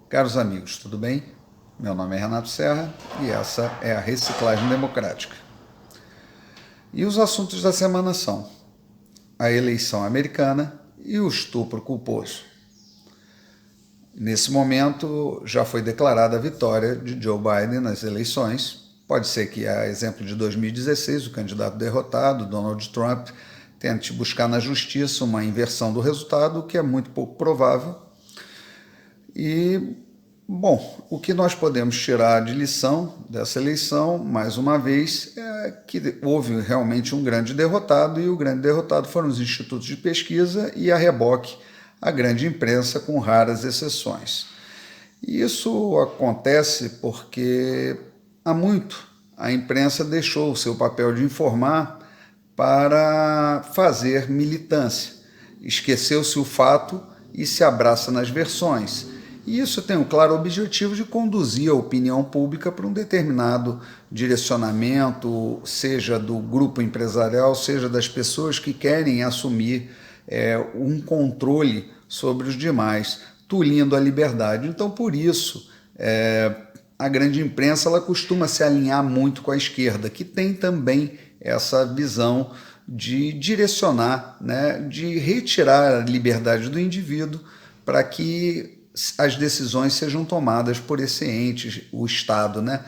Caros amigos, tudo bem? Meu nome é Renato Serra e essa é a Reciclagem Democrática. E os assuntos da semana são a eleição americana e o estupro culposo. Nesse momento, já foi declarada a vitória de Joe Biden nas eleições. Pode ser que, a exemplo de 2016, o candidato derrotado, Donald Trump, tente buscar na justiça uma inversão do resultado, o que é muito pouco provável. E, bom, o que nós podemos tirar de lição dessa eleição, mais uma vez, é que houve realmente um grande derrotado, e o grande derrotado foram os institutos de pesquisa e, a reboque, a grande imprensa, com raras exceções. E isso acontece porque há muito a imprensa deixou o seu papel de informar para fazer militância. Esqueceu-se o fato e se abraça nas versões. E isso tem um claro objetivo de conduzir a opinião pública para um determinado direcionamento, seja do grupo empresarial, seja das pessoas que querem assumir um controle sobre os demais, tolhindo a liberdade. Então, por isso, a grande imprensa ela costuma se alinhar muito com a esquerda, que tem também essa visão de direcionar, né, de retirar a liberdade do indivíduo para que as decisões sejam tomadas por esse ente, o Estado, né?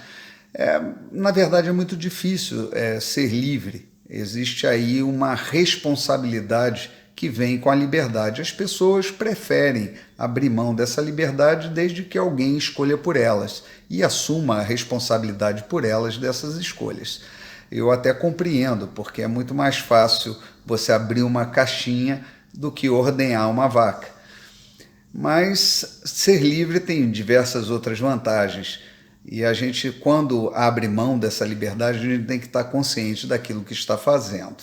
Na verdade, é muito difícil ser livre. Existe aí uma responsabilidade que vem com a liberdade. As pessoas preferem abrir mão dessa liberdade desde que alguém escolha por elas e assuma a responsabilidade por elas dessas escolhas. Eu até compreendo, porque é muito mais fácil você abrir uma caixinha do que ordenhar uma vaca. Mas ser livre tem diversas outras vantagens. E a gente, quando abre mão dessa liberdade, a gente tem que estar consciente daquilo que está fazendo.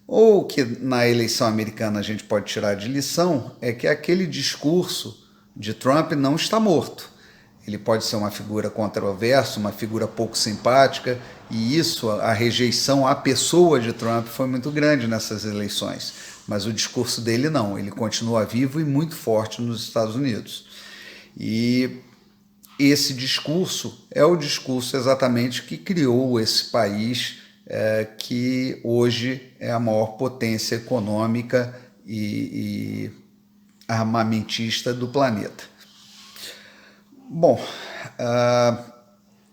Ou que na eleição americana a gente pode tirar de lição é que aquele discurso de Trump não está morto. Ele pode ser uma figura controversa, uma figura pouco simpática, e isso, a rejeição à pessoa de Trump foi muito grande nessas eleições. Mas o discurso dele não, ele continua vivo e muito forte nos Estados Unidos. E esse discurso é o discurso exatamente que criou esse país que hoje é a maior potência econômica e armamentista do planeta. Bom,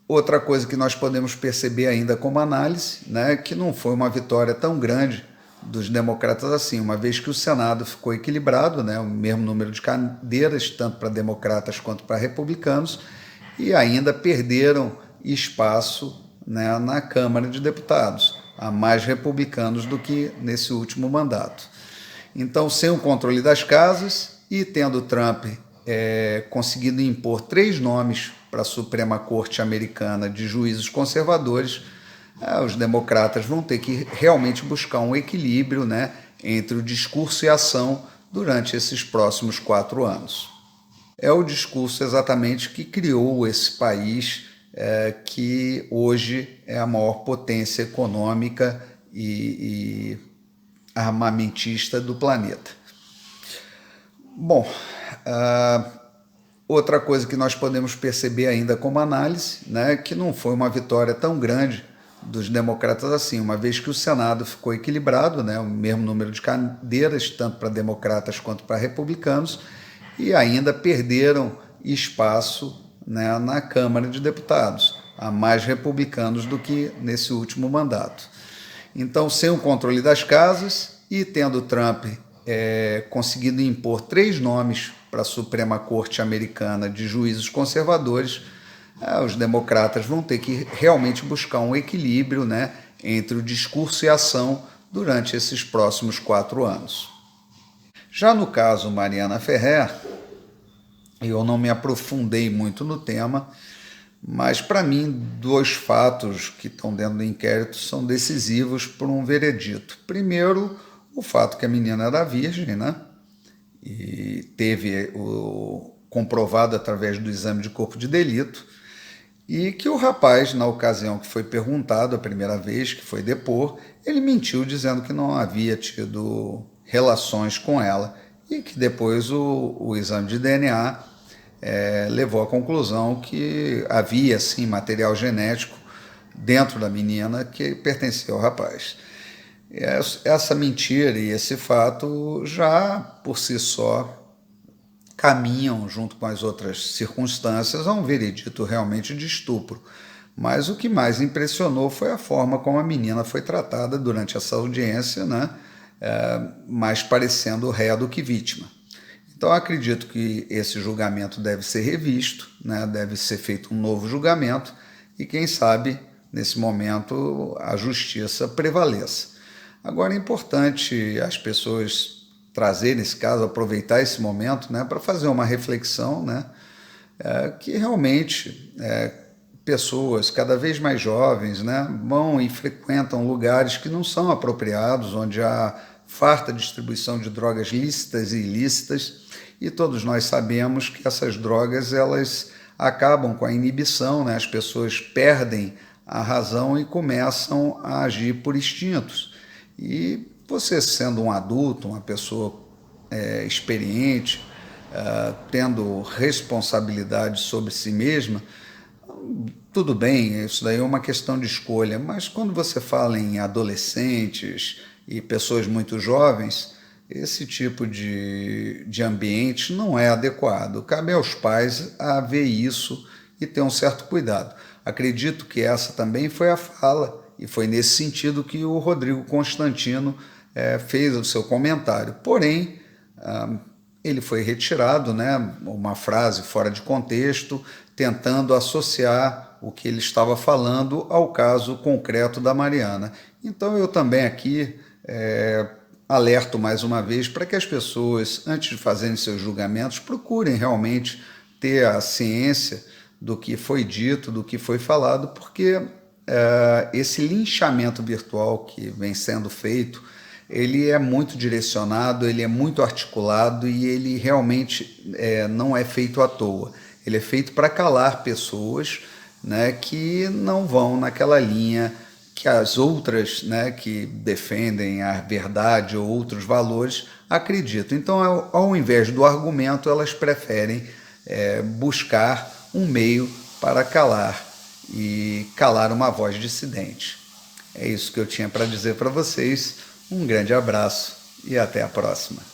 outra coisa que nós podemos perceber ainda como análise, né, que não foi uma vitória tão grande dos democratas assim, uma vez que o Senado ficou equilibrado, né, o mesmo número de cadeiras, tanto para democratas quanto para republicanos, e ainda perderam espaço, né, na Câmara de Deputados, há mais republicanos do que nesse último mandato. Então, sem o controle das casas e tendo Trump conseguido impor 3 nomes para a Suprema Corte Americana de juízes conservadores, os democratas vão ter que realmente buscar um equilíbrio, né, entre o discurso e a ação durante esses próximos 4 anos. É o discurso exatamente que criou esse país que hoje é a maior potência econômica e armamentista do planeta. Bom, outra coisa que nós podemos perceber ainda como análise, né, que não foi uma vitória tão grande dos democratas assim, uma vez que o Senado ficou equilibrado, né, o mesmo número de cadeiras, tanto para democratas quanto para republicanos, e ainda perderam espaço, né, na Câmara de Deputados, há mais republicanos do que nesse último mandato. Então, sem o controle das casas e tendo Trump conseguido impor 3 nomes para a Suprema Corte Americana de juízes conservadores, os democratas vão ter que realmente buscar um equilíbrio, né, entre o discurso e a ação durante esses próximos 4 anos. Já no caso Mariana Ferrer, eu não me aprofundei muito no tema, mas para mim 2 fatos que estão dentro do inquérito são decisivos para um veredito. Primeiro, o fato que a menina era virgem, né? E teve comprovado através do exame de corpo de delito, e que o rapaz, na ocasião que foi perguntado a primeira vez, que foi depor, ele mentiu dizendo que não havia tido relações com ela, e que depois o exame de DNA levou à conclusão que havia, sim, material genético dentro da menina que pertencia ao rapaz. Essa mentira e esse fato já, por si só, caminham, junto com as outras circunstâncias, a um veredito realmente de estupro. Mas o que mais impressionou foi a forma como a menina foi tratada durante essa audiência, né? Mais parecendo réa do que vítima. Então, acredito que esse julgamento deve ser revisto, né? Deve ser feito um novo julgamento e, quem sabe, nesse momento, a justiça prevaleça. Agora, é importante as pessoas trazerem esse caso, aproveitar esse momento, né, para fazer uma reflexão, né, que realmente pessoas cada vez mais jovens, né, vão e frequentam lugares que não são apropriados, onde há farta distribuição de drogas lícitas e ilícitas, e todos nós sabemos que essas drogas elas acabam com a inibição, né, as pessoas perdem a razão e começam a agir por instintos. E você, sendo um adulto, uma pessoa experiente, tendo responsabilidade sobre si mesma, tudo bem, isso daí é uma questão de escolha, mas quando você fala em adolescentes e pessoas muito jovens, esse tipo de ambiente não é adequado. Cabe aos pais a ver isso e ter um certo cuidado. Acredito que essa também foi a fala, e foi nesse sentido que o Rodrigo Constantino fez o seu comentário. Porém, ele foi retirado, né, uma frase fora de contexto, tentando associar o que ele estava falando ao caso concreto da Mariana. Então eu também aqui alerto mais uma vez para que as pessoas, antes de fazerem seus julgamentos, procurem realmente ter a ciência do que foi dito, do que foi falado, porque esse linchamento virtual que vem sendo feito, ele é muito direcionado, ele é muito articulado e ele realmente não é feito à toa. Ele é feito para calar pessoas, né, que não vão naquela linha que as outras, né, que defendem a verdade ou outros valores acreditam. Então, ao invés do argumento, elas preferem buscar um meio para calar e calar uma voz dissidente. É isso que eu tinha para dizer para vocês. Um grande abraço e até a próxima.